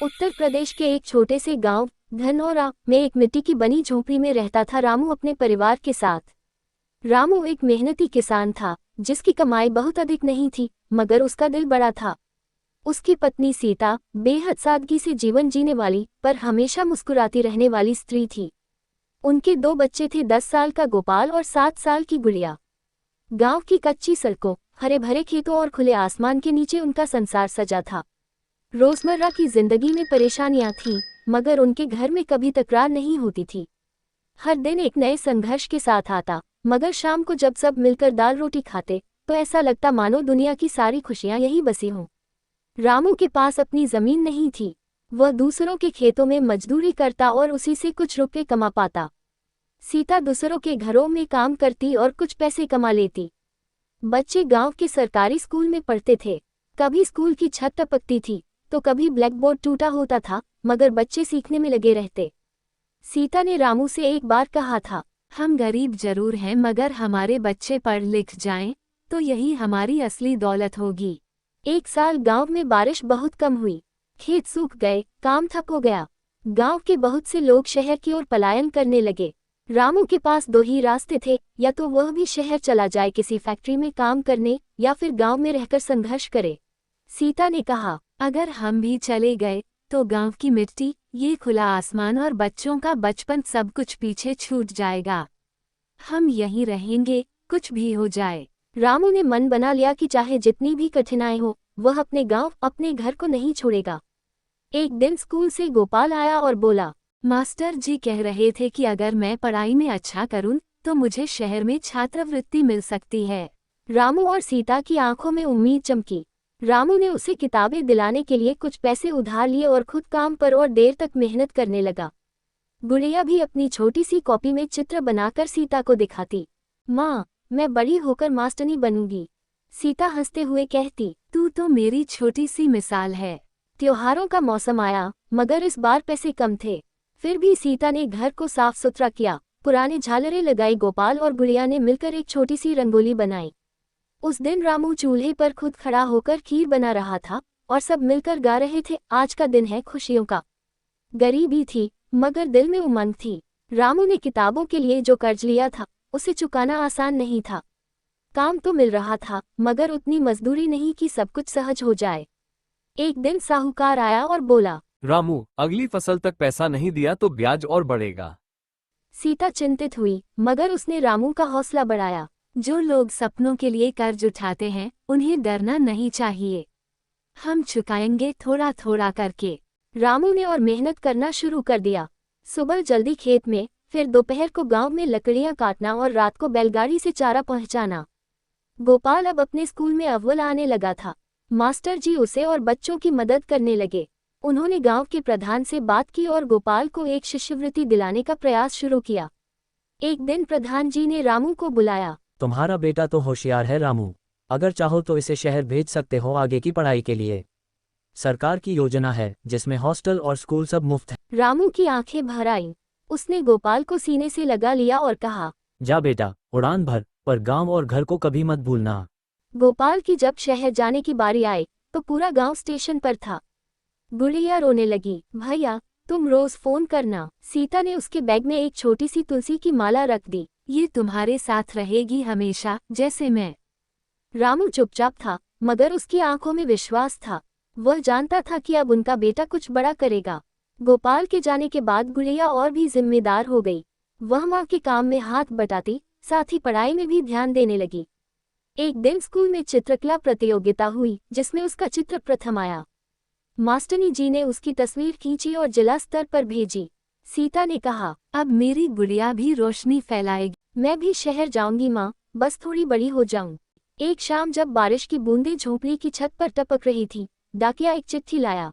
उत्तर प्रदेश के एक छोटे से गांव धनौरा में एक मिट्टी की बनी झोपड़ी में रहता था रामू अपने परिवार के साथ। रामू एक मेहनती किसान था जिसकी कमाई बहुत अधिक नहीं थी, मगर उसका दिल बड़ा था। उसकी पत्नी सीता बेहद सादगी से जीवन जीने वाली पर हमेशा मुस्कुराती रहने वाली स्त्री थी। उनके 2 बच्चे थे, 10 साल का गोपाल और 7 साल की गुड़िया। गांव की कच्ची सड़कों, हरे भरे खेतों और खुले आसमान के नीचे उनका संसार सजा था। रोजमर्रा की जिंदगी में परेशानियां थीं, मगर उनके घर में कभी तकरार नहीं होती थी। हर दिन एक नए संघर्ष के साथ आता, मगर शाम को जब सब मिलकर दाल रोटी खाते तो ऐसा लगता मानो दुनिया की सारी खुशियां यहीं बसी हों। रामू के पास अपनी जमीन नहीं थी। वह दूसरों के खेतों में मजदूरी करता और उसी से कुछ रुपए कमा पाता। सीता दूसरों के घरों में काम करती और कुछ पैसे कमा लेती। बच्चे गांव के सरकारी स्कूल में पढ़ते थे। कभी स्कूल की छत टपकती थी तो कभी ब्लैकबोर्ड टूटा होता था, मगर बच्चे सीखने में लगे रहते। सीता ने रामू से एक बार कहा था, हम गरीब जरूर हैं मगर हमारे बच्चे पढ़ लिख जाएं तो यही हमारी असली दौलत होगी। एक साल गांव में बारिश बहुत कम हुई, खेत सूख गए, काम ठप हो गया। गांव के बहुत से लोग शहर की ओर पलायन करने लगे। रामू के पास 2 ही रास्ते थे, या तो वह भी शहर चला जाए किसी फैक्ट्री में काम करने, या फिर गांव में रहकर संघर्ष करे। सीता ने कहा, अगर हम भी चले गए तो गांव की मिट्टी, ये खुला आसमान और बच्चों का बचपन सब कुछ पीछे छूट जाएगा। हम यहीं रहेंगे, कुछ भी हो जाए। रामू ने मन बना लिया कि चाहे जितनी भी कठिनाई हो, वह अपने गांव, अपने घर को नहीं छोड़ेगा। एक दिन स्कूल से गोपाल आया और बोला, मास्टर जी कह रहे थे कि अगर मैं पढ़ाई में अच्छा करूं तो मुझे शहर में छात्रवृत्ति मिल सकती है। रामू और सीता की आंखों में उम्मीद चमकी। रामू ने उसे किताबें दिलाने के लिए कुछ पैसे उधार लिए और खुद काम पर और देर तक मेहनत करने लगा। गुड़िया भी अपनी छोटी सी कॉपी में चित्र बनाकर सीता को दिखाती। माँ, मैं बड़ी होकर मास्टरनी बनूंगी। सीता हंसते हुए कहती, तू तो मेरी छोटी सी मिसाल है। त्योहारों का मौसम आया, मगर इस बार पैसे कम थे। फिर भी सीता ने घर को साफ सुथरा किया, पुराने झालरें लगाई। गोपाल और गुड़िया ने मिलकर एक छोटी सी रंगोली बनाई। उस दिन रामू चूल्हे पर खुद खड़ा होकर खीर बना रहा था और सब मिलकर गा रहे थे, आज का दिन है खुशियों का। गरीबी थी, मगर दिल में उमंग थी। रामू ने किताबों के लिए जो कर्ज लिया था उसे चुकाना आसान नहीं था। काम तो मिल रहा था, मगर उतनी मजदूरी नहीं कि सब कुछ सहज हो जाए। एक दिन साहूकार आया और बोला, रामू, अगली फसल तक पैसा नहीं दिया तो ब्याज और बढ़ेगा। सीता चिंतित हुई, मगर उसने रामू का हौसला बढ़ाया। जो लोग सपनों के लिए कर्ज उठाते हैं उन्हें डरना नहीं चाहिए। हम चुकाएंगे थोड़ा थोड़ा करके। रामू ने और मेहनत करना शुरू कर दिया। सुबह जल्दी खेत में, फिर दोपहर को गांव में लकड़ियां काटना और रात को बैलगाड़ी से चारा पहुंचाना। गोपाल अब अपने स्कूल में अव्वल आने लगा था। मास्टर जी उसे और बच्चों की मदद करने लगे। उन्होंने गांव के प्रधान से बात की और गोपाल को एक शिष्यवृत्ति दिलाने का प्रयास शुरू किया। एक दिन प्रधान जी ने रामू को बुलाया। तुम्हारा बेटा तो होशियार है रामू, अगर चाहो तो इसे शहर भेज सकते हो आगे की पढ़ाई के लिए। सरकार की योजना है जिसमें हॉस्टल और स्कूल सब मुफ्त है। रामू की आंखें भर आईं। उसने गोपाल को सीने से लगा लिया और कहा, जा बेटा, उड़ान भर, पर गांव और घर को कभी मत भूलना। गोपाल की जब शहर जाने की बारी आई तो पूरा गांव स्टेशन पर था। गुड़िया रोने लगी, भैया तुम रोज फोन करना। सीता ने उसके बैग में एक छोटी सी तुलसी की माला रख दी। ये तुम्हारे साथ रहेगी हमेशा, जैसे मैं। रामू चुपचाप था, मगर उसकी आंखों में विश्वास था। वह जानता था कि अब उनका बेटा कुछ बड़ा करेगा। गोपाल के जाने के बाद गुड़िया और भी जिम्मेदार हो गई। वह माँ के काम में हाथ बटाती, साथ ही पढ़ाई में भी ध्यान देने लगी। एक दिन स्कूल में चित्रकला प्रतियोगिता हुई जिसमें उसका चित्र प्रथम आया। मास्टरनी जी ने उसकी तस्वीर खींची और जिला स्तर पर भेजी। सीता ने कहा, अब मेरी गुड़िया भी रोशनी फैलाएगी। मैं भी शहर जाऊंगी माँ, बस थोड़ी बड़ी हो जाऊं। एक शाम जब बारिश की बूंदें झोपड़ी की छत पर टपक रही थी, डाकिया एक चिट्ठी लाया।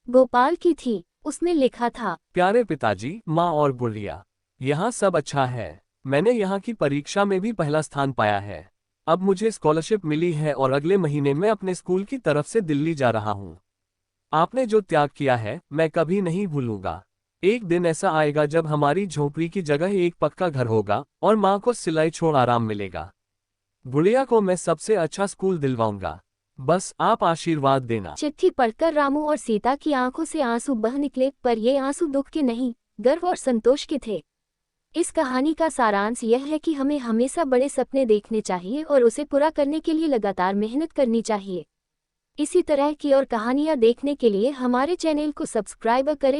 गोपाल की थी। उसमें लिखा था, प्यारे पिताजी, माँ और गुड़िया, यहाँ सब अच्छा है। मैंने यहाँ की परीक्षा में भी पहला स्थान पाया है। अब मुझे स्कॉलरशिप मिली है और अगले महीने में अपने स्कूल की तरफ से दिल्ली जा रहा हूँ। आपने जो त्याग किया है मैं कभी नहीं भूलूंगा। एक दिन ऐसा आएगा जब हमारी झोपड़ी की जगह एक पक्का घर होगा और माँ को सिलाई छोड़ आराम मिलेगा। गुड़िया को मैं सबसे अच्छा स्कूल दिलवाऊंगा। बस आप आशीर्वाद देना। चिट्ठी पढ़कर रामू और सीता की आंखों से आंसू बह निकले, पर ये आंसू दुख के नहीं, गर्व और संतोष के थे। इस कहानी का सारांश यह है कि हमें हमेशा बड़े सपने देखने चाहिए और उसे पूरा करने के लिए लगातार मेहनत करनी चाहिए। इसी तरह की और कहानियाँ देखने के लिए हमारे चैनल को सब्सक्राइब करें।